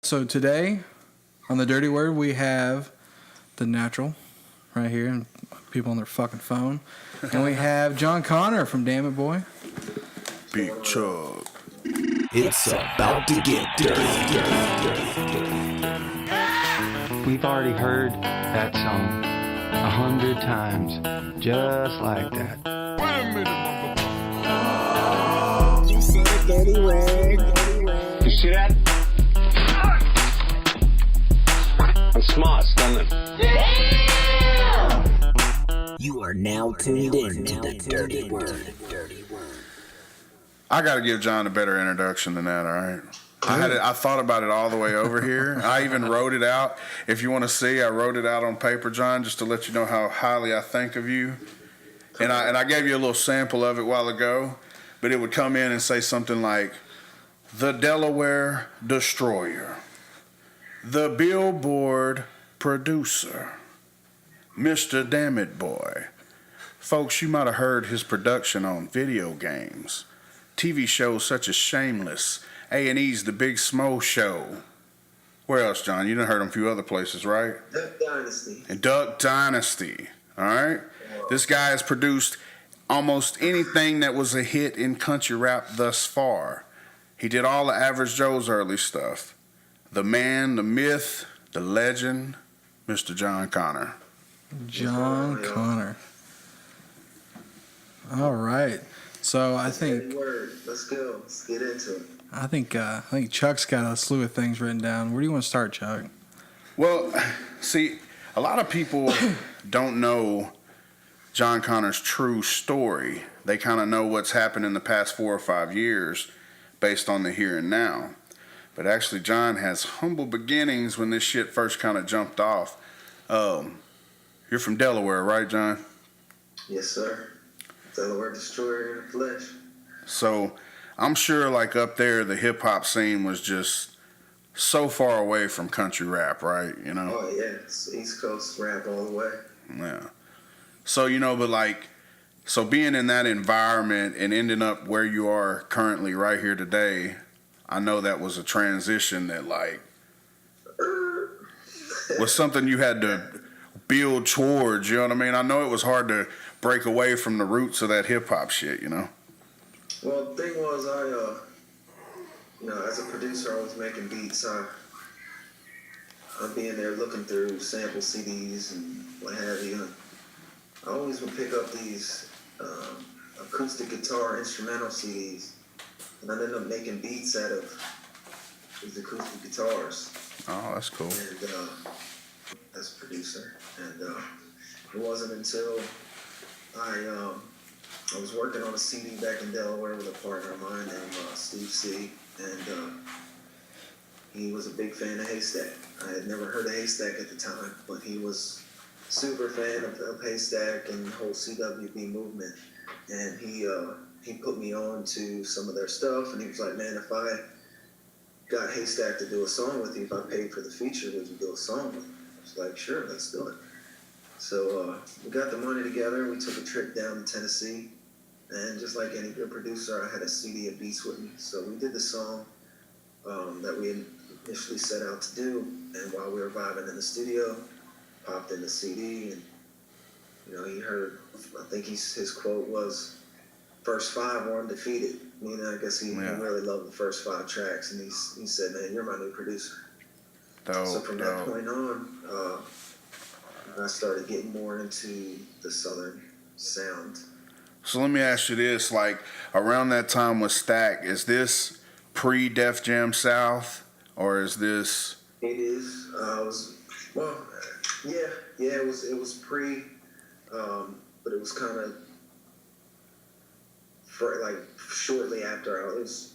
So today, on the Dirty Word, we have the Natural right here, and people on their fucking phone. And we have Jon Conner from Dammit Boy. Big Chug. It's about to get dirty. We've already heard that song 100 times, just like that. You said a dirty word. You see that? I'm smart, stunning. You are now tuned in to the Dirty Word. I got to give John a better introduction than that, all right? I thought about it all the way over here. I even wrote it out. If you want to see, I wrote it out on paper, John, just to let you know how highly I think of you. And I gave you a little sample of it a while ago, but it would come in and say something like, the Delaware Destroyer, the Billboard Producer, Mr. Dammit Boy. Folks, you might have heard his production on video games, TV shows such as Shameless, A&E's The Big Smo Show. Where else, John? You done heard him a few other places, right? Duck Dynasty. And Duck Dynasty, all right? This guy has produced almost anything that was a hit in country rap thus far. He did all the Average Joe's early stuff. The man, the myth, the legend, Mr. Jon Conner. Jon Conner. All right. So I think Let's go. Let's get into it. I think Chuck's got a slew of things written down. Where do you want to start, Chuck? Well, see, a lot of people don't know Jon Conner's true story. They kind of know what's happened in the past 4 or 5 years based on the here and now. But actually, John has humble beginnings when this shit first kind of jumped off. You're from Delaware, right, John? Yes, sir. Delaware Destroyer in the flesh. So I'm sure like up there, the hip hop scene was just so far away from country rap, right? You know? Oh, yeah. It's East Coast rap all the way. Yeah. So, so being in that environment and ending up where you are currently right here today, I know that was a transition that was something you had to build towards, you know what I mean? I know it was hard to break away from the roots of that hip hop shit, you know? Well, the thing was, as a producer, I was making beats. I'd be in there looking through sample CDs and what have you. I always would pick up these acoustic guitar instrumental CDs, and I'd end up making beats out of these acoustic guitars. Oh, that's cool. And as a producer, and it wasn't until I was working on a CD back in Delaware with a partner of mine named Steve C, and he was a big fan of Haystack. I had never heard of Haystack at the time, but he was super fan of Haystack and the whole CWB movement, and he put me on to some of their stuff, and he was like, man, if I got Haystack to do a song with you, if I paid for the feature, would you do a song with me? I was like, sure, let's do it. So we got the money together, we took a trip down to Tennessee, and just like any good producer, I had a CD of beats with me, so we did the song that we initially set out to do, and while we were vibing in the studio, popped in the CD, and he heard, I think his quote was, first 5 were undefeated, meaning I guess he really loved the first 5 tracks, and he said, man, you're my new producer. So from that point on, I started getting more into the Southern sound. So let me ask you this, around that time with Stack, is this pre-Def Jam South, or is this? It is. It was pre, but it was kind of shortly after I was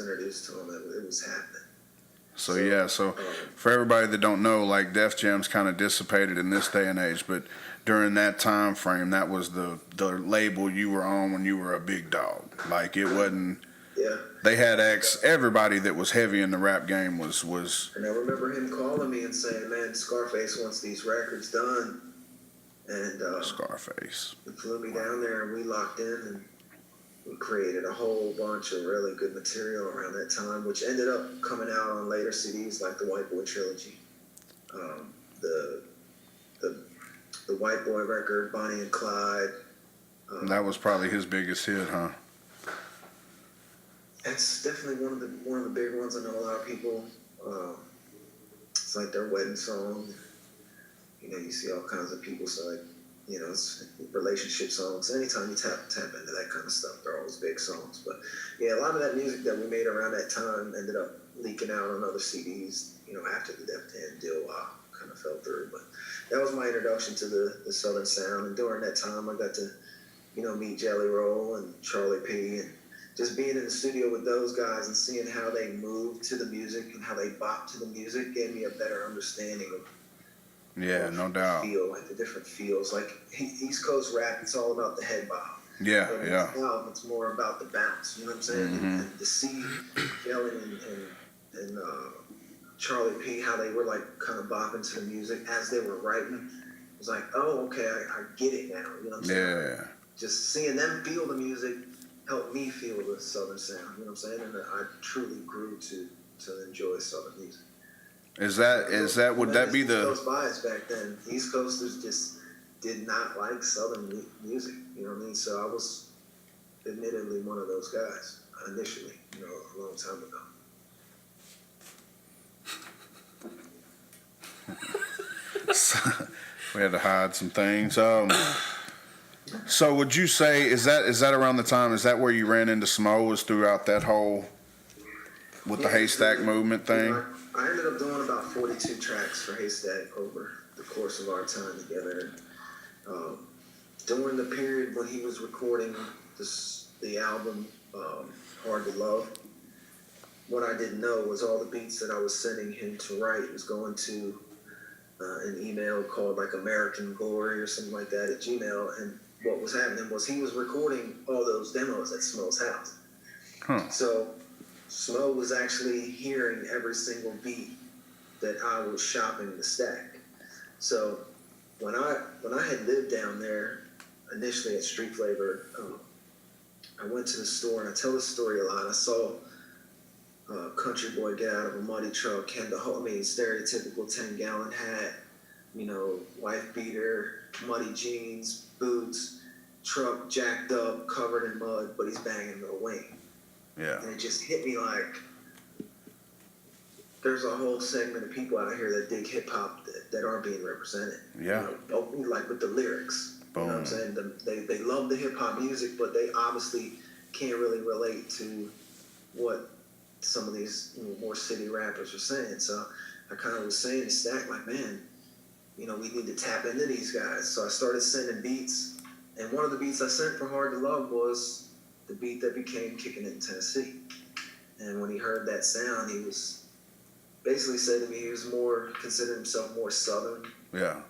introduced to him. It was happening. So for everybody that don't know, Def Jam's kind of dissipated in this day and age, but during that time frame, that was the label you were on when you were a big dog. It wasn't. Yeah. They had everybody that was heavy in the rap game was. And I remember him calling me and saying, "Man, Scarface wants these records done." And Scarface. He flew me down there, and we locked in, and we created a whole bunch of really good material around that time, which ended up coming out on later CDs like the White Boy trilogy, the White Boy record, Bonnie and Clyde. That was probably his biggest hit, huh? It's definitely one of the big ones. I know a lot of people. It's like their wedding song. You know, you see all kinds of people. So like, you know, it's relationship songs. Anytime you tap into that kind of stuff, they're always big songs. But yeah, a lot of that music that we made around that time ended up leaking out on other CDs. You know, after the Def Jam deal kind of fell through. But that was my introduction to the Southern sound. And during that time, I got to, you know, meet Jelly Roll and Charlie P. and just being in the studio with those guys and seeing how they moved to the music and how they bop to the music gave me a better understanding of no doubt. Feel like the different feels. Like East Coast rap, it's all about the head bop. Yeah, but yeah. Now it's more about the bounce. You know what I'm saying? And to see Jelly and Charlie P, how they were like kind of bopping to the music as they were writing, it was like, oh, okay, I get it now. You know what I'm saying? Yeah. Just seeing them feel the music helped me feel the Southern sound, you know what I'm saying? And I truly grew to enjoy Southern music. Would that be the... East Coast bias back then. East Coasters just did not like Southern music, you know what I mean? So I was admittedly one of those guys initially, you know, a long time ago. We had to hide some things. So would you say, is that around the time, is that where you ran into Smo, was throughout that whole, with the Haystack movement thing? I ended up doing about 42 tracks for Haystack over the course of our time together. During the period when he was recording the album, Hard to Love, what I didn't know was all the beats that I was sending him to write was going to an email called like American Glory or something like that at Gmail, and what was happening was he was recording all those demos at Smo's house. So Smo was actually hearing every single beat that I was shopping the stack. So when I had lived down there initially at Street Flavor, I went to the store, and I tell this story a lot. I saw country boy get out of a muddy truck, stereotypical 10-gallon hat, you know, wife beater, muddy jeans, boots, truck jacked up, covered in mud, but he's banging Lil Wayne. Yeah. And it just hit me like there's a whole segment of people out here that dig hip hop that aren't being represented. Yeah. You know, like with the lyrics. Boom. You know what I'm saying? They love the hip hop music, but they obviously can't really relate to what some of these more city rappers are saying. So I kind of was saying to Stack, like, man, you know, we need to tap into these guys. So I started sending beats, and one of the beats I sent for Hard to Love was the beat that became Kicking It in Tennessee. And when he heard that sound, he was basically said to me he was more, considered himself more Southern. Yeah.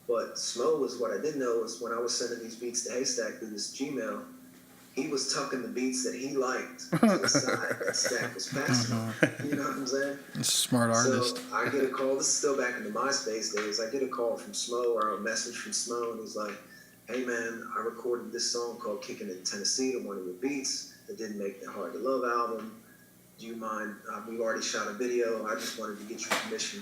But Smo was, what I didn't know was when I was sending these beats to Haystack through this Gmail, he was tucking the beats that he liked to the side that Stack was passing on. You know what I'm saying? He's a smart artist. So I get a call, this is still back in the MySpace days, I get a call from Smo, or a message from Smo, and he's like, hey man, I recorded this song called Kicking It in Tennessee to one of your beats that didn't make the Hard to Love album. Do you mind, we've already shot a video, I just wanted to get your permission,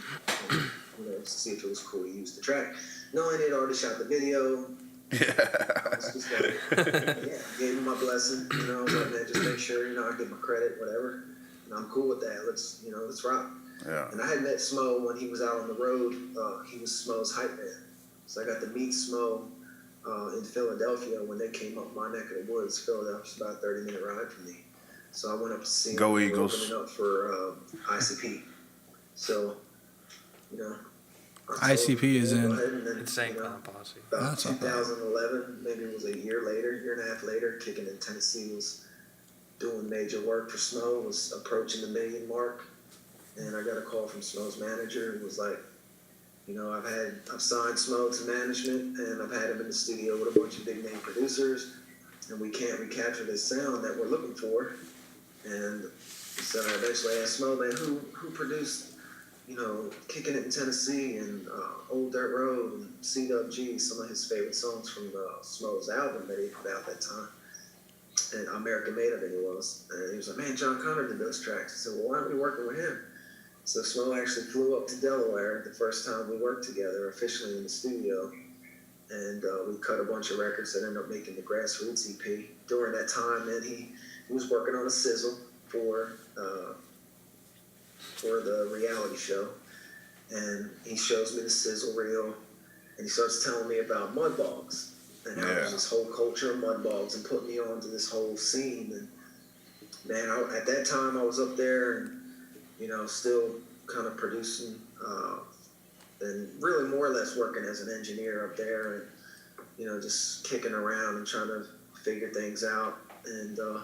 and, you know, to see if it was cool to use the track. Knowing they'd already shot the video, I was just like, yeah, gave him my blessing, you know, I was like, man, just make sure, you know, I get my credit, whatever, and I'm cool with that, let's rock. Yeah. And I had met Smo when he was out on the road, he was Smo's hype man, so I got to meet Smo in Philadelphia when they came up my neck of the woods. Philadelphia's about a 30-minute ride from me. So I went up to see him. Go Eagles. Opening up for ICP. So, you know. ICP is in Insane Clown Posse. About That's not bad. 2011, maybe it was a year and a half later, Kicking in Tennessee was doing major work for Smo, was approaching the 1 million mark. And I got a call from Smo's manager and was like, you know, I've signed Smo to management, and I've had him in the studio with a bunch of big name producers, and we can't recapture this sound that we're looking for. And so I eventually asked Smo, man, who produced, you know, Kicking It in Tennessee and Old Dirt Road and CWG, some of his favorite songs from Smo's album that he put out that time. and American Made, I think it was. And he was like, man, Jon Conner did those tracks. I said, well, why aren't we working with him? So Smo actually flew up to Delaware the first time we worked together, officially in the studio. And we cut a bunch of records that ended up making the Grassroots EP. During that time, man, he was working on a sizzle for the reality show. And he shows me the sizzle reel, and he starts telling me about mud bogs and how there's this whole culture of mud bogs, and put me on to this whole scene. And man, at that time I was up there and, you know, still kind of producing and really more or less working as an engineer up there, and, you know, just kicking around and trying to figure things out. And I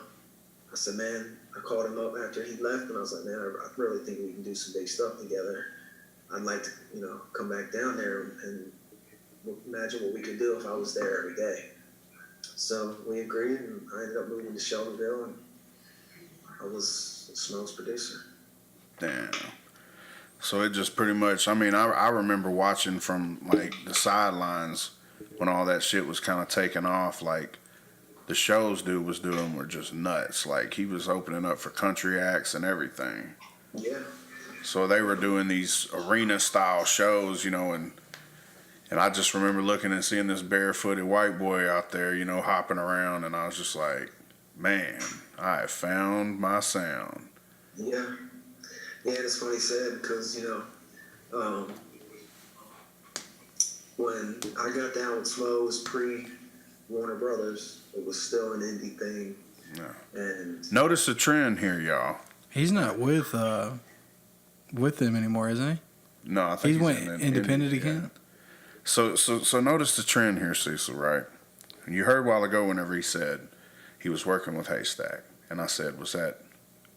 said, man, I called him up after he left, and I was like, man, I really think we can do some big stuff together. I'd like to, you know, come back down there and imagine what we could do if I was there every day. So we agreed, and I ended up moving to Shelbyville, and I was Smo's producer. Damn. So it just pretty much, I mean, I remember watching from, like, the sidelines when all that shit was kind of taking off. Like, the shows dude was doing were just nuts. Like, he was opening up for country acts and everything. Yeah. So they were doing these arena-style shows, you know, and I just remember looking and seeing this barefooted white boy out there, you know, hopping around, and I was just like, man, I have found my sound. Yeah. Yeah, it's funny you said, because, you know, when I got down with Smo, it was pre-Warner Brothers. It was still an indie thing. Yeah. And Notice the trend here, y'all. He's not with them anymore, isn't he? No, I think He's went independent again. So notice the trend here, Cecil, right? You heard a while ago whenever he said he was working with Haystack, and I said, was that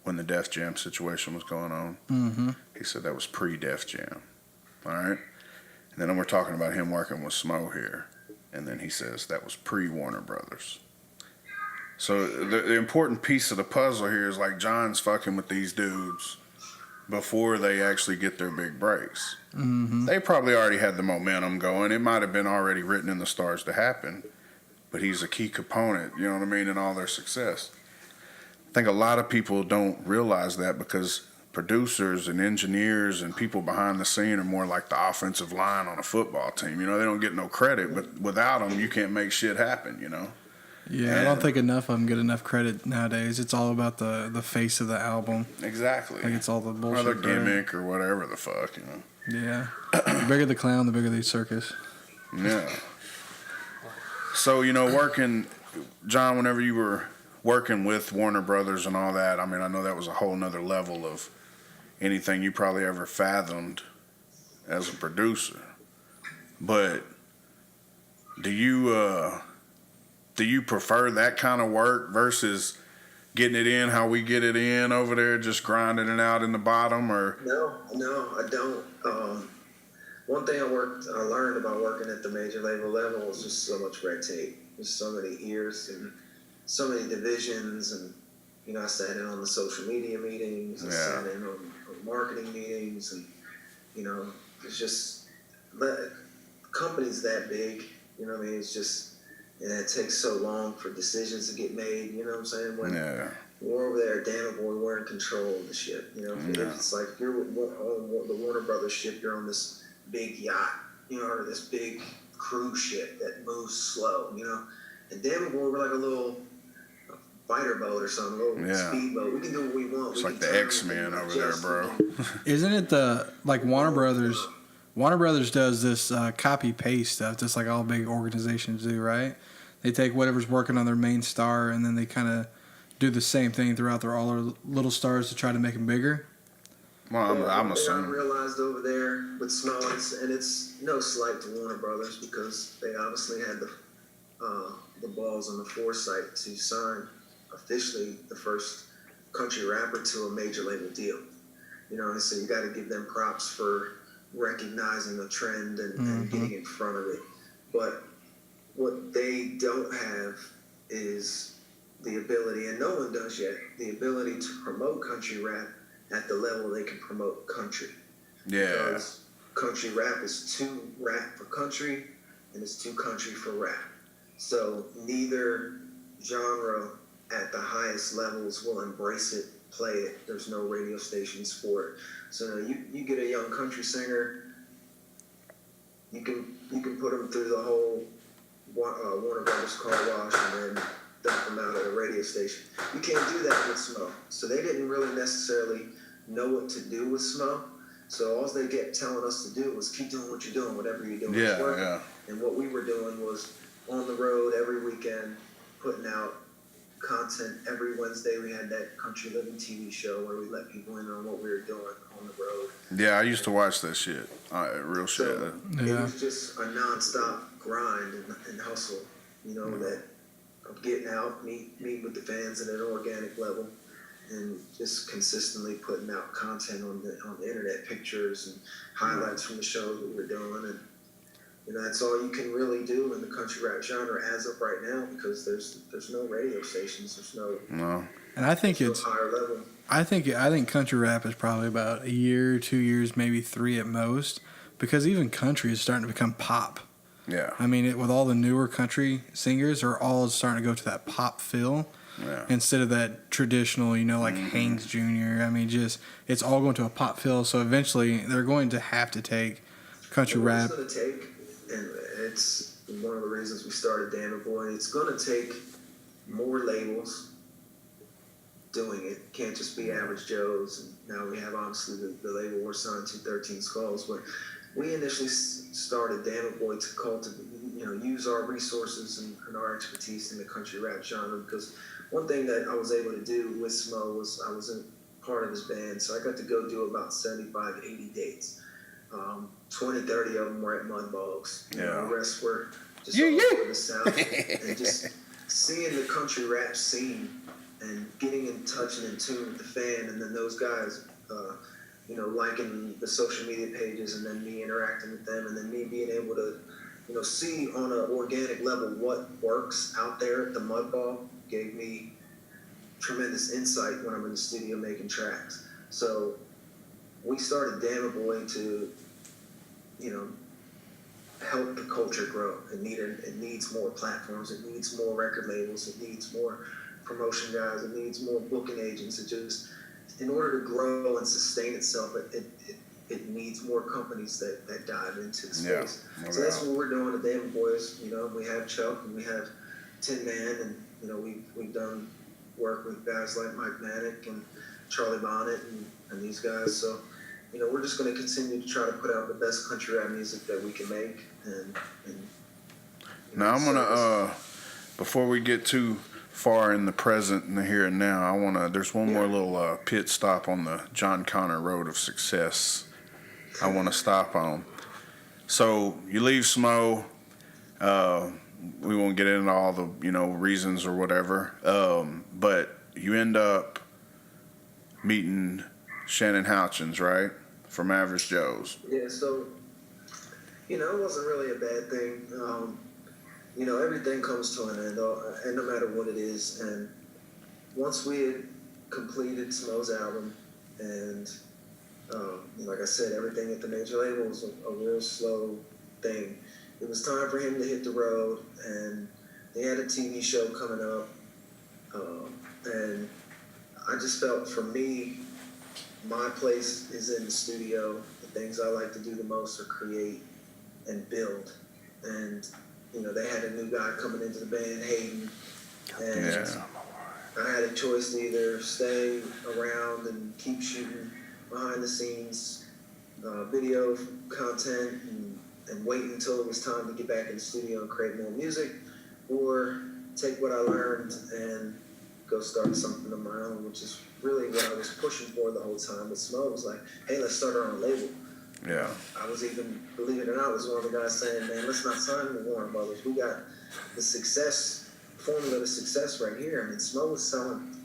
when the Def Jam situation was going on? Mm-hmm. He said that was pre-Def Jam. All right? And then we're talking about him working with Smo here. And then he says that was pre-Warner Brothers. So the important piece of the puzzle here is, like, Jon's fucking with these dudes before they actually get their big breaks. Mm-hmm. They probably already had the momentum going. It might have been already written in the stars to happen. But he's a key component, you know what I mean, in all their success. I think a lot of people don't realize that, because producers and engineers and people behind the scene are more like the offensive line on a football team. You know, they don't get no credit, but without them, you can't make shit happen, you know? Yeah, I don't think enough of them get enough credit nowadays. It's all about the face of the album. Exactly. Like, it's all the bullshit. Or the gimmick or whatever the fuck, you know? Yeah. The bigger the clown, the bigger the circus. Yeah. So, you know, working, Jon, whenever you were working with Warner Brothers and all that, I mean, I know that was a whole nother level of anything you probably ever fathomed as a producer. But do you prefer that kind of work versus getting it in how we get it in over there, just grinding it out in the bottom? Or No, I don't. One thing I learned about working at the major label level was just so much red tape. There's so many ears and so many divisions, and, you know, I sat in on the social media meetings, I sat in on marketing meetings, and, you know, it's just, companies that big, you know what I mean, it's just, and it takes so long for decisions to get made, you know what I'm saying? When we're over there at Dammit Boys, we're in control of the shit, you know? It's like, you're on the Warner Brothers ship, you're on this big yacht, you know, or this big cruise ship that moves slow, you know? And Dammit Boys, we're like a little fighter boat or something, a little speedboat. We can do what we want. It's like the X-Men over there, bro. Isn't it like Warner Brothers? Warner Brothers does this copy-paste stuff, just like all big organizations do, right? They take whatever's working on their main star, and then they kind of do the same thing throughout all their little stars to try to make them bigger. Well, I'm assuming. I realized over there with Snows, and it's no slight to Warner Brothers, because they obviously had the balls and the foresight to sign officially the first country rapper to a major label deal. You know, and so you got to give them props for recognizing the trend and getting in front of it. But what they don't have is the ability, and no one does yet, the ability to promote country rap at the level they can promote country. Yeah. Because country rap is too rap for country, and it's too country for rap. So neither genre at the highest levels will embrace it, play it. There's no radio stations for it. So you get a young country singer, you can put them through the whole Warner Brothers car wash and then dump them out at a radio station. You can't do that with Smo. So they didn't really necessarily know what to do with Smo. So all they kept telling us to do was keep doing what you're doing, whatever you're doing. Yeah. And what we were doing was on the road every weekend, putting out content. Every Wednesday we had that Country Living TV show where we let people in on what we were doing on the road. Yeah, I used to watch that shit. Real shit. So it was just a nonstop grind and hustle, that of getting out, meet with the fans at an organic level, and just consistently putting out content on the internet, pictures and highlights from the shows that we're doing, and that's all you can really do in the country rap genre as of right now, because there's no radio stations, there's no. And I think it's higher level. I think country rap is probably about a year, 2 years, maybe 3 at most, because even country is starting to become pop. Yeah. I mean, with all the newer country singers are all starting to go to that pop feel instead of that traditional, like Hanks Jr. I mean, it's all going to a pop feel. So eventually they're going to have to take country rap. It's going to take, and it's one of the reasons we started Dammit Boys, it's going to take more labels doing it. Can't just be Average Joe's. And now we have obviously the label we're signed to, 13 Skulls, but we initially started Dammit Boy to cultivate, use our resources and our expertise in the country rap genre, because one thing that I was able to do with Smo was I was in part of his band, so I got to go do about 75, 80 dates. 20, 30 of them were at Mudbogs. Yeah. The rest were just all over the South. And just seeing the country rap scene and getting in touch and in tune with the fan, and then those guys, liking the social media pages, and then me interacting with them, and then me being able to, see on an organic level what works out there at the Mudbog gave me tremendous insight when I'm in the studio making tracks. So we started Dammit Boy to, help the culture grow. It needs more platforms. It needs more record labels. It needs more promotion guys. It needs more booking agents. It just, in order to grow and sustain itself, it needs more companies that dive into the space. Yeah, so that's what we're doing at Dammit Boys. We have Chuck and we have Tin Man, and we've done work with guys like Mike Manick and Charlie Bonnet and these guys. So we're just going to continue to try to put out the best country rap music that we can make. And now I'm gonna before we get too far in the present and the here and now, there's one more little pit stop on the Jon Conner road of success I want to stop on. So you leave Smo. We won't get into all the reasons or whatever, but you end up meeting Shannon Houchins, right, from Average Joe's. Yeah, so it wasn't really a bad thing. Everything comes to an end, and no matter what it is. And once we had completed Smo's album, and like I said, everything at the major label was a real slow thing. It was time for him to hit the road, and they had a TV show coming up, and I just felt, for me, my place is in the studio. The things I like to do the most are create and build. And they had a new guy coming into the band, Hayden, and I had a choice to either stay around and keep shooting behind the scenes video content and wait until it was time to get back in the studio and create more music, or take what I learned and go start something of my own, which is really what I was pushing for the whole time. But Smo was like, hey, let's start our own label. Yeah. I was even, believe it or not, was one of the guys saying, man, let's not sign with Warner Brothers. We got the formula to success right here. I mean, Smo was selling,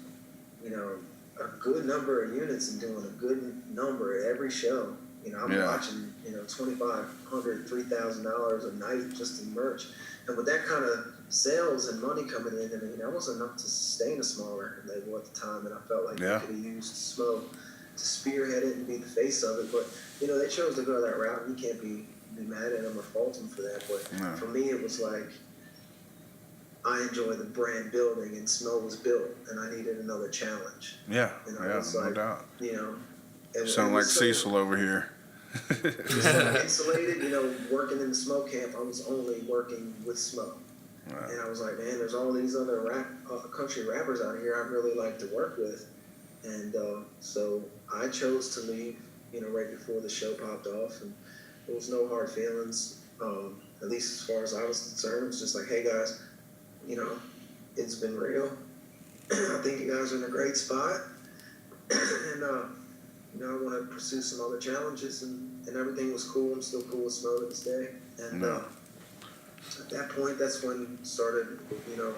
a good number of units and doing a good number at every show. I'm watching, $2,500, $3,000 a night just in merch. And with that kind of sales and money coming in, that wasn't enough to sustain a small record label at the time. And I felt like they could have used Smo to spearhead it and be the face of it. But, they chose to go that route, and you can't be mad at them or fault them for that. But for me, it was like, I enjoy the brand building, and Smo was built, and I needed another challenge. Yeah, You know, yeah, it's no like, doubt. You know, and Sound it like was so Cecil over here. insulated. You know, working in the Smo camp, I was only working with Smo. Wow. And I was like, man, there's all these other country rappers out here I'd really like to work with. And so I chose to leave, you know, right before the show popped off. And there was no hard feelings, at least as far as I was concerned. It was just like, hey, guys, you know, it's been real. I think you guys are in a great spot. And, you know, I want to pursue some other challenges. And everything was cool. I'm still cool with Smo to this day. And at that point, that's when started, you know,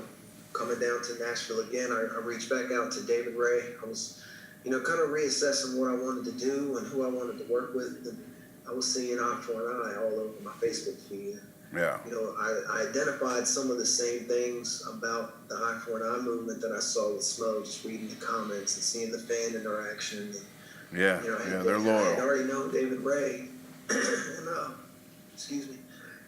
coming down to Nashville again. I reached back out to David Ray. I was, you know, kind of reassessing what I wanted to do and who I wanted to work with. And I was seeing Eye for an Eye all over my Facebook feed. Yeah. You know, I identified some of the same things about the Eye for an Eye movement that I saw with Smo, just reading the comments and seeing the fan interaction. And, Yeah, you know, yeah, they're loyal. I had already known David Ray, and excuse me,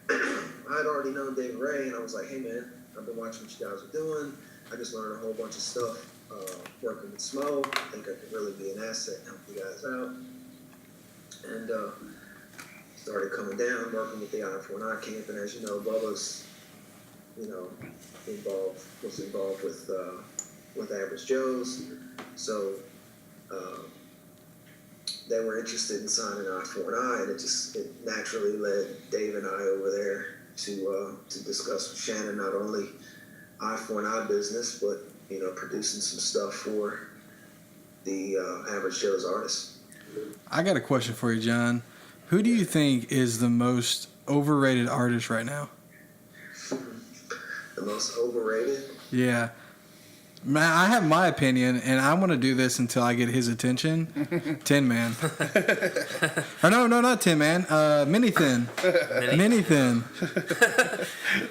I had already known David Ray, and I was like, hey man, I've been watching what you guys are doing. I just learned a whole bunch of stuff working with Smo. I think I could really be an asset and help you guys out. And started coming down, working with the Eye for an Eye camp, and as you know, Bubba's, you know, was involved with Average Joe's, so. They were interested in signing Eye for an Eye, and it naturally led Dave and I over there to discuss with Shannon not only Eye for an Eye business, but, you know, producing some stuff for the Average Joe's artists. I got a question for you, John. Who do you think is the most overrated artist right now? The most overrated? Yeah. Man, I have my opinion, and I'm going to do this until I get his attention. Tin Man. Or no, not Tin Man. Mini Thin. Mini Thin.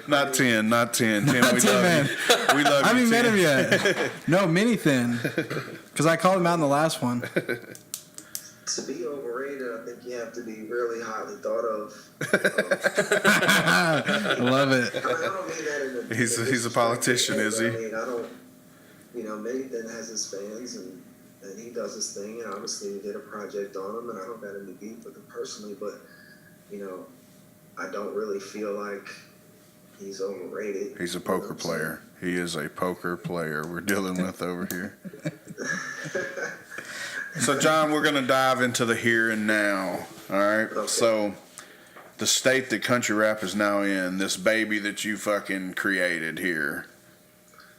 Not 10. Not we 10 love Man. you. We love I you, haven't met 10. him yet. No, Mini Thin. Because I called him out in the last one. To be overrated, I think you have to be really highly thought of. I love it. I don't mean that in a... He's a politician, is he? I mean, I don't... You know, Nathan has his fans, and he does his thing, and obviously we did a project on him, and I don't got any beef with him personally, but, you know, I don't really feel like he's overrated. He's a poker player. He is a poker player we're dealing with over here. So, John, we're going to dive into the here and now, all right? Okay. So, the state that country rap is now in, this baby that you fucking created here,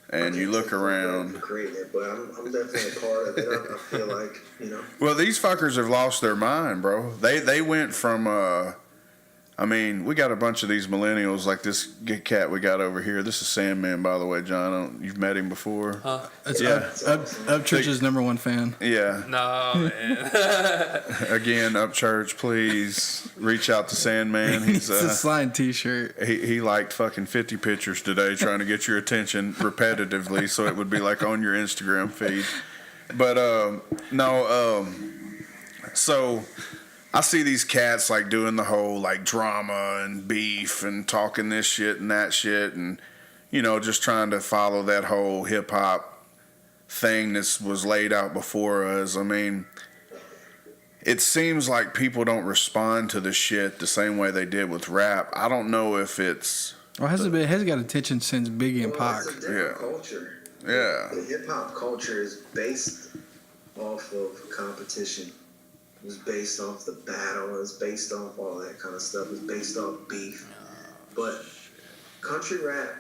and you look around. Creating it, but I'm definitely a part of it. I feel like, you know. Well, these fuckers have lost their mind, bro. They went from, I mean, we got a bunch of these millennials like this good cat we got over here. This is Sandman, by the way, John. You've met him before? It's Yeah. Upchurch's #1 fan. Yeah. No, man. Again, Upchurch, please reach out to Sandman. It's a signed T-shirt. He liked fucking 50 pictures today trying to get your attention repetitively so it would be like on your Instagram feed. But, so I see these cats like doing the whole like drama and beef and talking this shit and that shit and, you know, just trying to follow that whole hip hop thing that was laid out before us. I mean, it seems like people don't respond to the shit the same way they did with rap. I don't know if it's... Or has it got attention since Biggie and Pac? It's a different culture. Yeah. The hip hop culture is based off of competition. It was based off the battle. It was based off all that kind of stuff. It was based off beef. But country rap,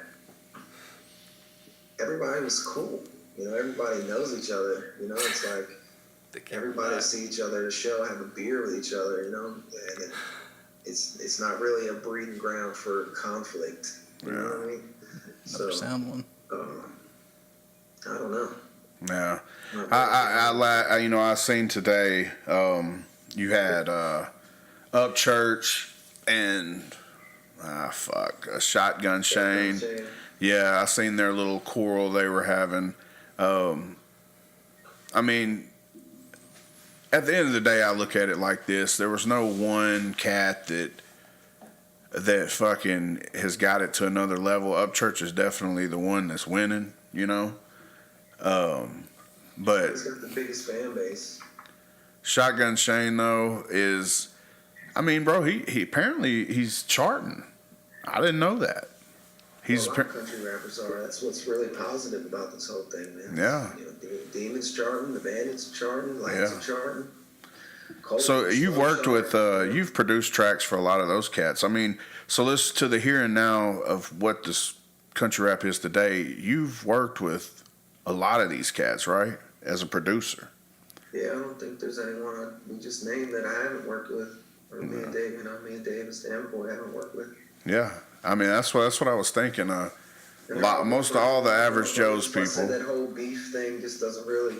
everybody was cool. You know, everybody knows each other. You know, it's like everybody see each other at a show, have a beer with each other. You know, and it's not really a breeding ground for conflict. You know what I mean? So, Sound one. I don't know. Yeah. I you know, I seen today, you had Upchurch and Shotgun Shane. Yeah, I seen their little quarrel they were having. I mean, at the end of the day, I look at it like this: there was no one cat that that fucking has got it to another level. Upchurch is definitely the one that's winning, you know. But He's got the biggest fan base. Shotgun Shane though is, I mean, bro, he apparently he's charting. I didn't know that. He's a lot of country rappers are. That's what's really positive about this whole thing, man. Yeah. You know, Demon's charting, the Bandits charting, Lights are charting. So you've worked with, you've produced tracks for a lot of those cats. I mean, so listen to the here and now of what this country rap is today. You've worked with a lot of these cats, right? As a producer. Yeah, I don't think there's anyone we just named that I haven't worked with. Or me and Dave, me and Davis, Dammit Boy haven't worked with. Yeah. I mean, that's what I was thinking. Most of all the average Joe's people. That whole beef thing just doesn't really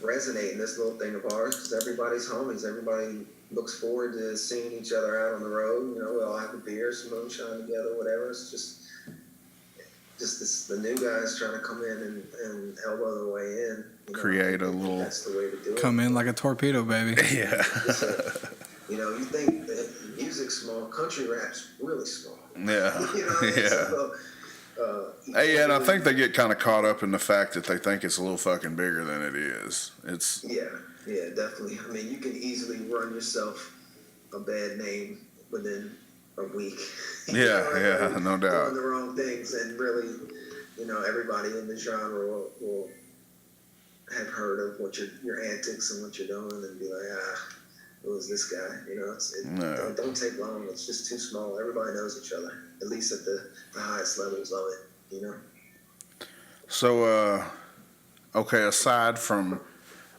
resonate in this little thing of ours because everybody's homies. Everybody looks forward to seeing each other out on the road. You know, we all have a beer, some moonshine together, whatever. It's just this, the new guys trying to come in and elbow their way in. You know, create a little. That's the way to do it. Come in like a torpedo, baby. Yeah. You know, you think that music's small, country rap's really small. Yeah. You know what I mean? Yeah. So, Hey, and I think they get kind of caught up in the fact that they think it's a little fucking bigger than it is. It's yeah, definitely. I mean, you can easily run yourself a bad name within a week. Yeah, no doubt. Doing the wrong things, and really, you know, everybody in the genre will have heard of what your antics and what you're doing, and be like, who is this guy? You know, don't take long. It's just too small. Everybody knows each other, at least at the highest levels of it, you know? So, okay, aside from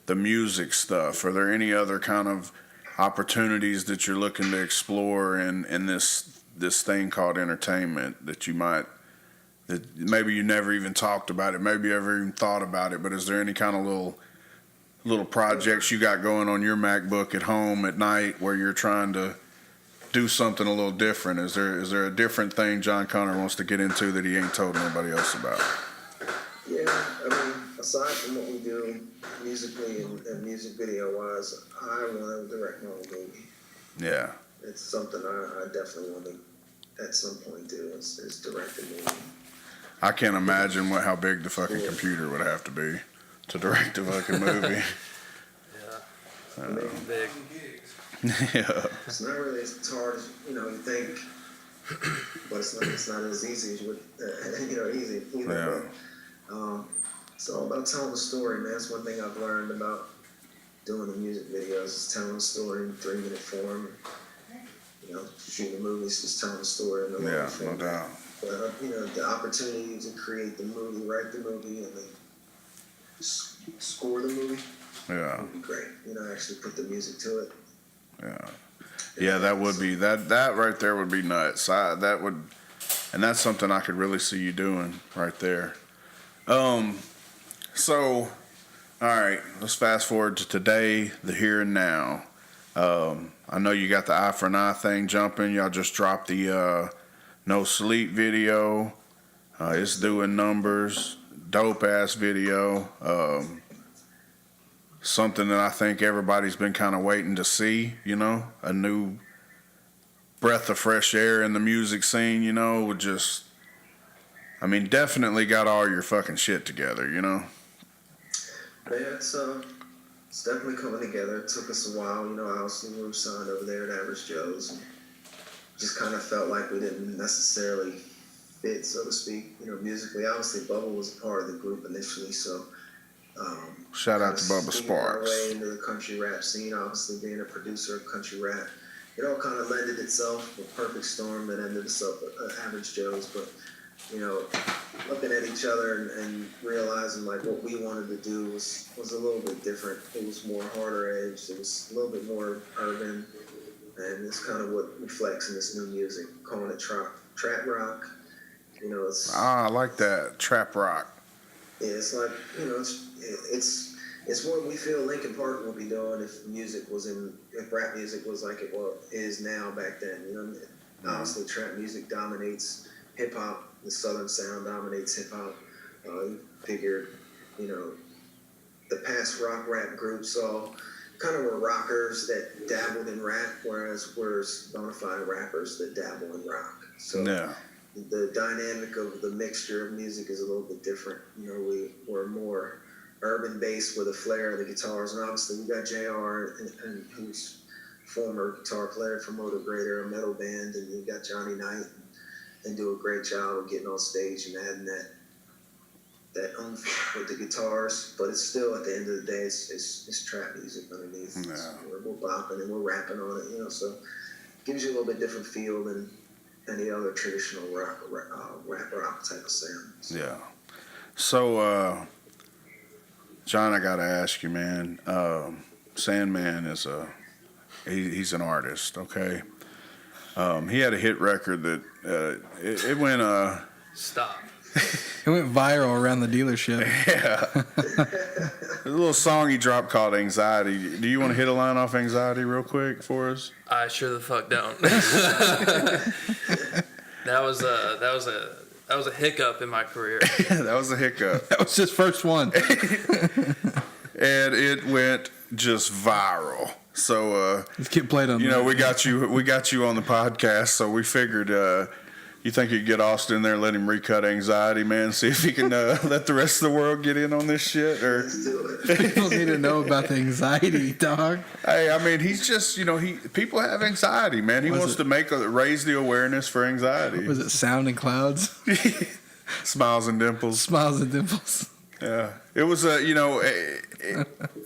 the music stuff, are there any other kind of opportunities that you're looking to explore in this thing called entertainment that maybe you never even talked about it, maybe you ever even thought about it, but is there any kind of little projects you got going on your MacBook at home at night where you're trying to do something a little different? Is there a different thing Jon Conner wants to get into that he ain't told nobody else about? Yeah, I mean, aside from what we do musically and music video wise, I want to direct my own movie. Yeah. It's something I definitely want to at some point do is direct a movie. I can't imagine how big the fucking computer would have to be to direct a fucking movie. Big. Yeah. It's not really as hard as you think, but it's not as easy as you would easy either. Yeah. But, it's all about telling a story, man. That's one thing I've learned about doing the music videos is telling a story in 3-minute form. You know, shooting movies, just telling a story in the long form. No doubt. But the opportunity to create the movie, write the movie, and then score the movie. Yeah. Would be great. Actually put the music to it. Yeah, that would be that right there would be nuts. And that's something I could really see you doing right there. So, all right, let's fast forward to today, the here and now. I know you got the eye for an eye thing jumping. Y'all just dropped the No Sleep video. It's doing numbers. Dope ass video. Something that I think everybody's been kind of waiting to see, a new breath of fresh air in the music scene, definitely got all your fucking shit together, Yeah, it's definitely coming together. It took us a while, obviously we were signed over there at Average Joe's, and just kind of felt like we didn't necessarily fit, so to speak, musically. Obviously, Bubba was a part of the group initially, so shout out to Bubba Sparxxx. Our way into the country rap scene, obviously being a producer of country rap, it all kind of lended itself, a perfect storm that ended us up at Average Joe's. But looking at each other and realizing like what we wanted to do was a little bit different. It was more harder edged. It was a little bit more urban, and it's kind of what reflects in this new music, calling it trap rock. It's I like that, trap rock. Yeah, it's like it's what we feel Linkin Park would be doing if rap music was like it is now back then. Obviously trap music dominates hip hop. The Southern sound dominates hip hop. You figure, the past rock rap groups all kind of were rockers that dabbled in rap, whereas we're bona fide rappers that dabble in rock. So Yeah. the dynamic of the mixture of music is a little bit different. You know, we're more urban based with a flair of the guitars, and obviously we got JR and who's former guitar player for Motor Grader, a metal band, and we got Johnny Knight, and do a great job of getting on stage and adding that oomph with the guitars. But it's still, at the end of the day, it's trap music underneath. Yeah. We're bopping and we're rapping on it, you know, so it gives you a little bit different feel than any other traditional rap rock type of sound. Yeah. So, John, I gotta ask you, man. Sandman is he's an artist, okay? He had a hit record that it went Stop. It went viral around the dealership. a little song he dropped called Anxiety. Do you want to hit a line off Anxiety real quick for us? I sure the fuck don't. That was a hiccup in my career. That was a hiccup. That was his first one. And it went just viral. So Let's get played on. you know, we got you on the podcast, so we figured you think you could get Austin in there, let him recut Anxiety, man, see if he can let the rest of the world get in on this shit? Or Let's do it. People need to know about the anxiety, dog. hey, I mean, he's just, you know, people have anxiety, man. He wants to raise the awareness for anxiety. Was it Sound and Clouds? Smiles and dimples. Smiles and Dimples. Yeah, it was you know,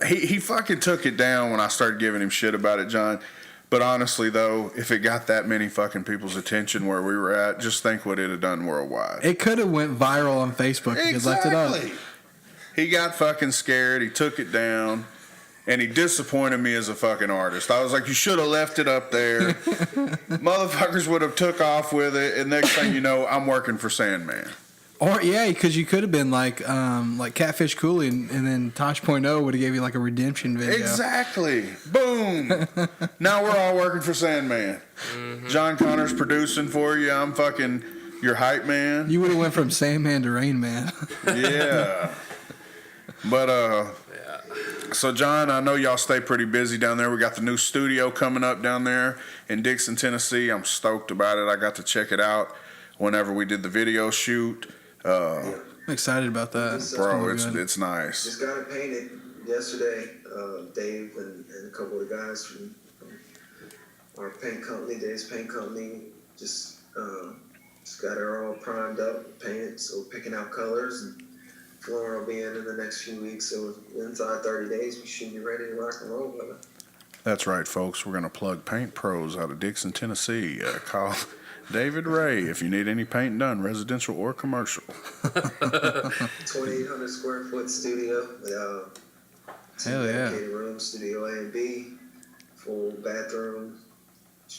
he fucking took it down when I started giving him shit about it, John. But honestly, though, if it got that many fucking people's attention where we were at, just think what it'd have done worldwide. It could have went viral on Facebook if you left it up. He got fucking scared. He took it down, and he disappointed me as a fucking artist. I was like, you should have left it up there. Motherfuckers would have took off with it, and next thing you know, I'm working for Sandman. Or yeah, because you could have been like Catfish Cooley, and then Tosh.0 would have gave you like a redemption video. Exactly. Boom. Now we're all working for Sandman. Mm-hmm. Jon Conner's producing for you. I'm fucking your hype man. You would have went from Sandman to Rain Man. Yeah. But so John, I know y'all stay pretty busy down there. We got the new studio coming up down there in Dixon, Tennessee. I'm stoked about it. I got to check it out whenever we did the video shoot. I'm excited about that. Bro, it's nice. Just got it painted yesterday. Dave and a couple of the guys from our paint company, Dave's paint company, just got it all primed up, painted. So we're picking out colors, and flooring will be in the next few weeks. So inside 30 days, we should be ready to rock and roll, brother. That's right, folks. We're gonna plug Paint Pros out of Dixon, Tennessee. Call David Ray if you need any paint done, residential or commercial. 2,800 square foot studio. Hell yeah. Dedicated rooms, studio A and B, full bathroom,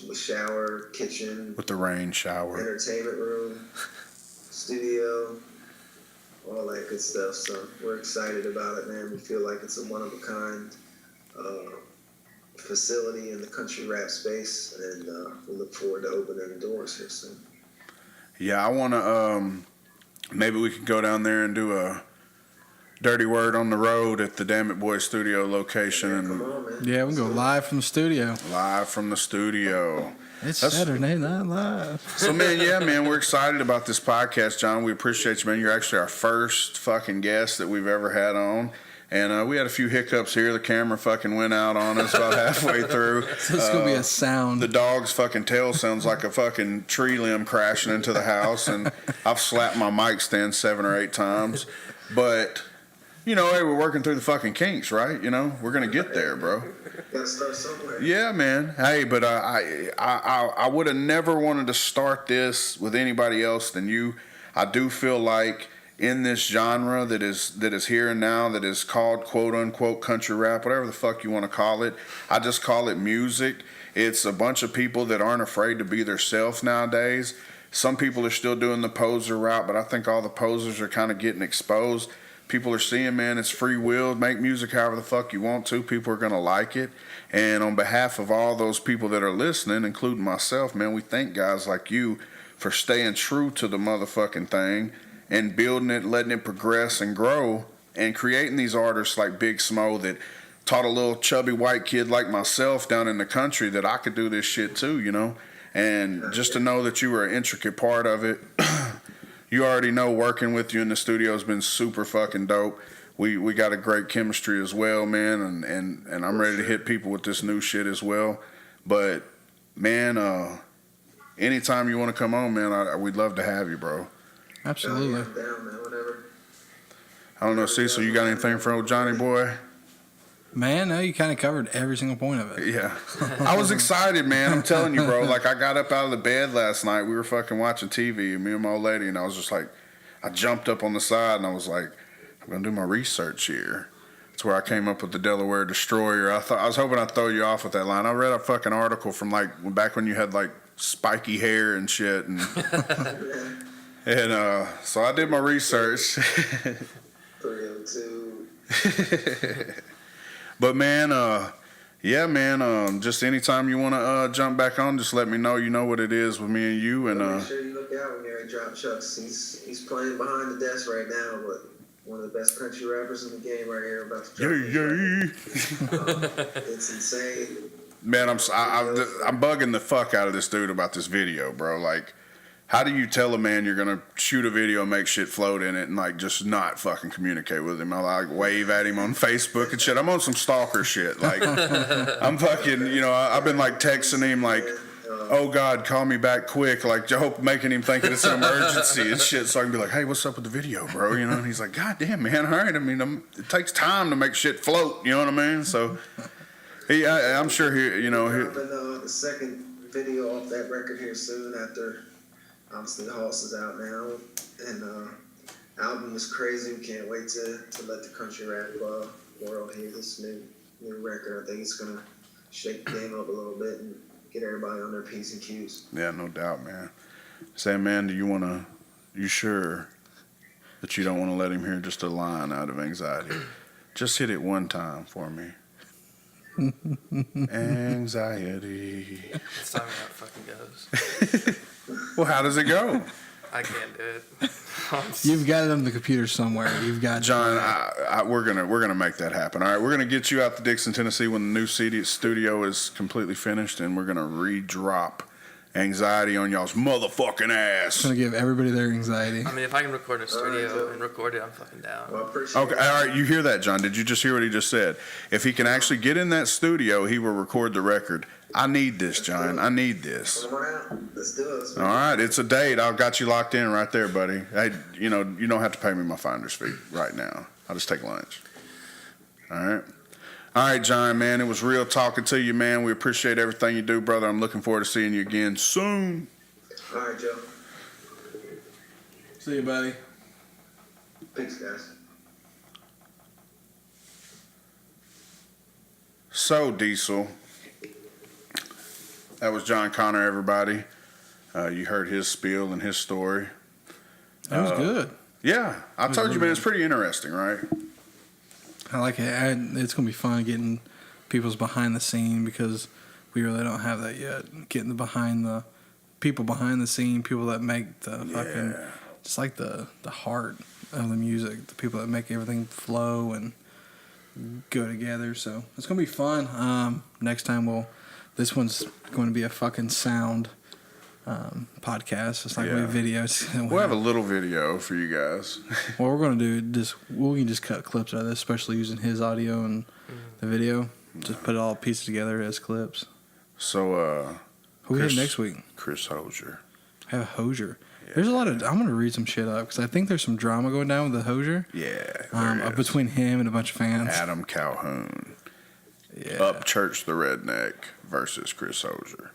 with shower, kitchen, With the rain shower. entertainment room, studio, all that good stuff. So we're excited about it, man. We feel like it's a one of a kind facility in the country rap space, and we look forward to opening the doors here soon. Yeah, I want to, maybe we could go down there and do a dirty word on the road at the Dammit Boys studio location. Come And on, man. Yeah, we can go live from the studio. live from the studio. It's Saturday Night Live. So, man, yeah, man, we're excited about this podcast, John. We appreciate you, man. You're actually our first fucking guest that we've ever had on. And we had a few hiccups here. The camera fucking went out on us about halfway through. So it's going to be a sound. The dog's fucking tail sounds like a fucking tree limb crashing into the house. And I've slapped my mic stand 7 or 8 times. But, you know, hey, we're working through the fucking kinks, right? You know, we're going to get there, bro. Gotta start somewhere. Yeah, man. Hey, but I would have never wanted to start this with anybody else than you. I do feel like in this genre that is here and now, that is called quote unquote country rap, whatever the fuck you want to call it, I just call it music. It's a bunch of people that aren't afraid to be themselves nowadays. Some people are still doing the poser route, but I think all the posers are kind of getting exposed. People are seeing, man, it's free will. Make music however the fuck you want to. People are going to like it. And on behalf of all those people that are listening, including myself, man, we thank guys like you for staying true to the motherfucking thing and building it, letting it progress and grow, and creating these artists like Big Smo that taught a little chubby white kid like myself down in the country that I could do this shit too, you know? And just to know that you were an intricate part of it, you already know working with you in the studio has been super fucking dope. We got a great chemistry as well, man, and I'm ready to hit people with this new shit as well. But, man, anytime you want to come on, man, we'd love to have you, bro. Absolutely. I'm down, man, whatever. I don't know, Cecil, you got anything for old Johnny boy? Man, no, you kind of covered every single point of it. Yeah. I was excited, man. I'm telling you, bro. Like, I got up out of the bed last night. We were fucking watching TV, me and my old lady, and I was just like, I jumped up on the side, and I was like, I'm going to do my research here. That's where I came up with the Delaware Destroyer. I was hoping I'd throw you off with that line. I read a fucking article from, like, back when you had, like, spiky hair and shit, and and so I did my research. 302. But man, yeah, man, just anytime you want to jump back on, just let me know. You know what it is with me and you. And make sure you look out when Gary drop Chucks. He's playing behind the desk right now, but one of the best country rappers in the game right here about to drop. It's insane. Man, I'm bugging the fuck out of this dude about this video, bro. Like, how do you tell a man you're gonna shoot a video and make shit float in it and like just not fucking communicate with him? I like wave at him on Facebook and shit. I'm on some stalker shit. Like, I'm fucking, you know, I've been like texting him like, oh God, call me back quick. Like, hope making him think it's an emergency and shit. So I can be like, hey, what's up with the video, bro? You know, and he's like, God damn, man, all right. I mean, it takes time to make shit float. You know what I mean? So, I'm sure he, you know, the second video off that record here soon after. Obviously, the Hoss is out now, and album is crazy. We can't wait to let the country rap world hear this new record. I think it's gonna shake the game up a little bit and get everybody on their P's and Q's. Yeah, no doubt, man. Say, man, you sure that you don't want to let him hear just a line out of Anxiety? Just hit it one time for me. Anxiety. That's not how it fucking goes. Well, how does it go? I can't do it. You've got it on the computer somewhere. You've got John. We're gonna make that happen. All right, we're gonna get you out to Dixon, Tennessee when the new studio is completely finished, and we're gonna re-drop Anxiety on y'all's motherfucking ass. It's gonna give everybody their anxiety. I mean, if I can record in a studio and record it, I'm fucking down. Well, I appreciate Okay, all right, you hear that, John? Did you just hear what he just said? If he can actually get in that studio, he will record the record. I need this, John. I need this. Come on out. Let's do it. All right, it's a date. I've got you locked in right there, buddy. Hey, you know, you don't have to pay me my finder's fee right now. I'll just take lunch. All right? All right, John, man, it was real talking to you, man. We appreciate everything you do, brother. I'm looking forward to seeing you again soon. All right, Joe. See you, buddy. Thanks, guys. So, Diesel, that was Jon Conner, everybody. You heard his spiel and his story. That was good. Yeah, I told you, man, it's pretty interesting, right? I like it. It's going to be fun getting people's behind the scene because we really don't have that yet. Getting the people behind the scene, people that make the fucking, just like the heart of the music, the people that make everything flow and go together. So it's going to be fun. Next time this one's going to be a fucking sound podcast. It's not going to be videos. We'll have a little video for you guys. What we're going to do, we can just cut clips out of this, especially using his audio and the video. Just put it all pieces together as clips. So, who we have next week? Chris Hosier. I have a Hosier. Yeah. There's a lot of. I'm going to read some shit up because I think there's some drama going down with the Hosier. Yeah. Between him and a bunch of fans. Adam Calhoun. Yeah. Upchurch the Redneck versus Chris Hosier.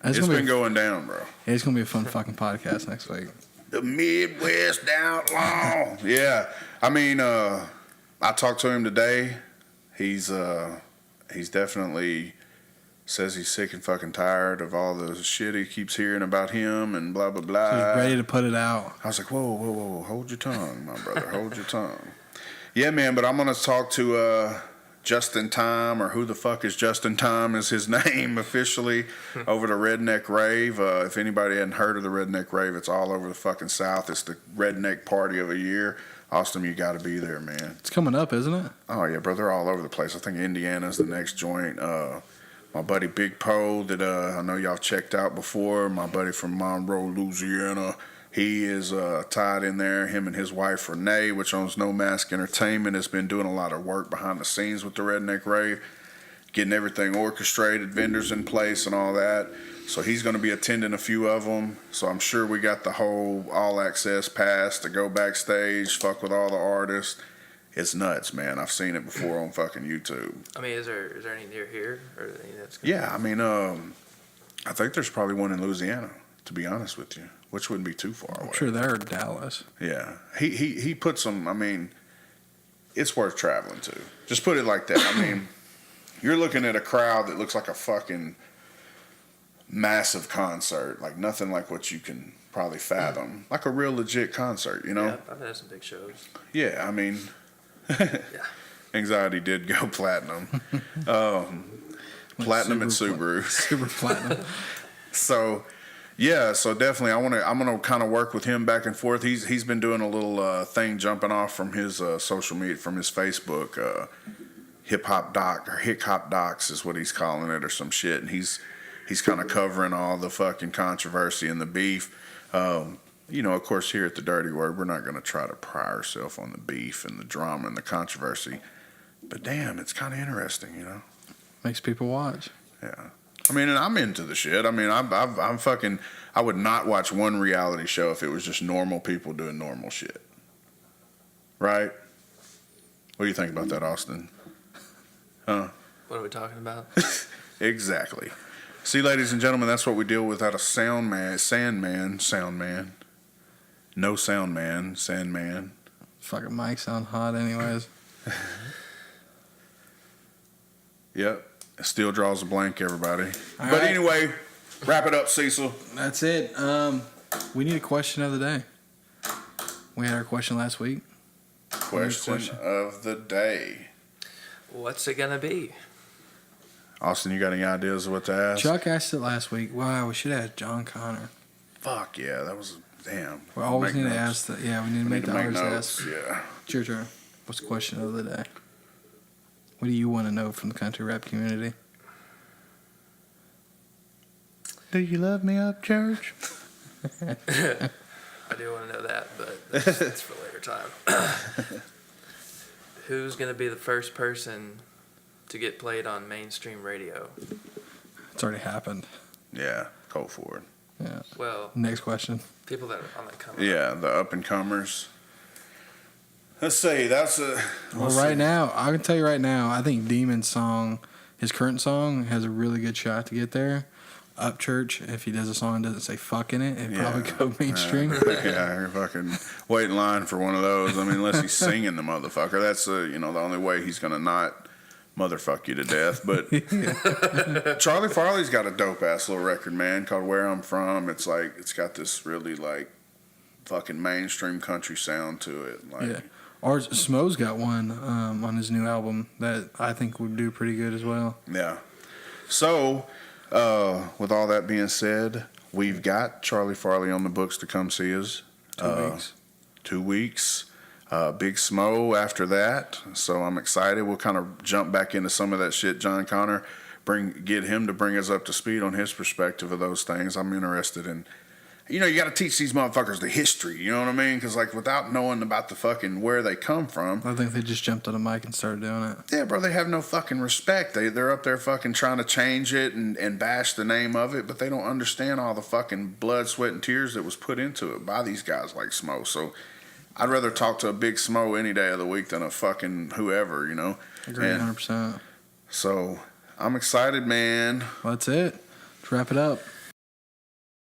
It's been going down, bro. It's going to be a fun fucking podcast next week. The Midwest Outlaw. Yeah. I mean, I talked to him today. He's definitely says he's sick and fucking tired of all the shit he keeps hearing about him and blah, blah, blah. So he's ready to put it out. I was like, whoa. Hold your tongue, my brother. Hold your tongue. Yeah, man, but I'm going to talk to Justin Time, or who the fuck is Justin Time is his name officially, over the Redneck Rave. If anybody hadn't heard of the Redneck Rave, it's all over the fucking South. It's the redneck party of a year. Austin, you got to be there, man. It's coming up, isn't it? Oh, yeah, bro. They're all over the place. I think Indiana's the next joint. My buddy Big Poe that I know y'all checked out before. My buddy from Monroe, Louisiana. He is tied in there. Him and his wife, Renee, which owns No Mask Entertainment, has been doing a lot of work behind the scenes with the Redneck Rave, getting everything orchestrated, vendors in place and all that. So he's going to be attending a few of them. So I'm sure we got the whole all-access pass to go backstage, fuck with all the artists. It's nuts, man. I've seen it before on fucking YouTube. I mean, is there any near here or any that's Yeah, I mean, I think there's probably one in Louisiana, to be honest with you, which wouldn't be too far away. I'm sure they're in Dallas. Yeah, he put some. I mean, it's worth traveling to. Just put it like that. I mean, you're looking at a crowd that looks like a fucking massive concert, like nothing like what you can probably fathom, like a real legit concert, you know? Yeah, I've had some big shows. Yeah, I mean, Anxiety did go platinum. Platinum and Subaru. Super platinum. So, yeah, so definitely I'm gonna kind of work with him back and forth. He's been doing a little thing jumping off from his social media, from his Facebook, hip hop doc or Hick Hop Docs is what he's calling it or some shit, and he's kind of covering all the fucking controversy and the beef. You know, of course, here at the Dirty Word, we're not going to try to pry ourselves on the beef and the drama and the controversy. But damn, it's kind of interesting, you know? Makes people watch. Yeah. I mean, and I'm into the shit. I mean, I'm fucking, I would not watch one reality show if it was just normal people doing normal shit. Right? What do you think about that, Austin? Huh? What are we talking about? Exactly. See, ladies and gentlemen, that's what we deal with out of Sandman. No sound man, Sandman. Fucking mic sound hot anyways. Yep. Still draws a blank, everybody. All but right. anyway, wrap it up, Cecil. That's it. We need a question of the day. We had our question last week. Question of the day. What's it gonna be? Austin, you got any ideas of what to ask? Chuck asked it last week. Wow, we should have had Jon Conner. Fuck yeah, that was damn. We always Make need to notes. ask that. Yeah, we need to make the make ours notes. ask. Yeah. It's your turn. What's the question of the day? What do you want to know from the country rap community? Do you love me, Upchurch? I do want to know that, but that's for later time. Who's gonna be the first person to get played on mainstream radio? It's already happened. Yeah, go for it. Yeah. Well, Next question. people that are on that coming. Yeah, the up and comers. Let's see. Well, right now, I can tell you right now, I think Demun's song, his current song, has a really good shot to get there. Upchurch, if he does a song and doesn't say fuck in it, it'd probably go mainstream. Yeah, you're fucking wait in line for one of those. I mean, unless he's singing the motherfucker, that's the only way he's gonna not motherfuck you to death. But Charlie Farley's got a dope ass little record, man, called "Where I'm From." It's like it's got this really like fucking mainstream country sound to it. Like, Yeah. Or Smo's got one on his new album that I think would do pretty good as well. Yeah. So, with all that being said, we've got Charlie Farley on the books to come see us. 2 weeks. 2 weeks. Big Smo after that. So I'm excited. We'll kind of jump back into some of that shit. Jon Conner, get him to bring us up to speed on his perspective of those things. I'm interested in. You got to teach these motherfuckers the history, you know what I mean? Because, like, without knowing about the fucking where they come from. I think they just jumped on a mic and started doing it. Yeah, bro, they have no fucking respect. They're up there fucking trying to change it and bash the name of it, but they don't understand all the fucking blood, sweat, and tears that was put into it by these guys like Smo. So I'd rather talk to a big Smo any day of the week than a fucking whoever, Agree, 100%. So I'm excited, man. Well, that's it. Let's wrap it up.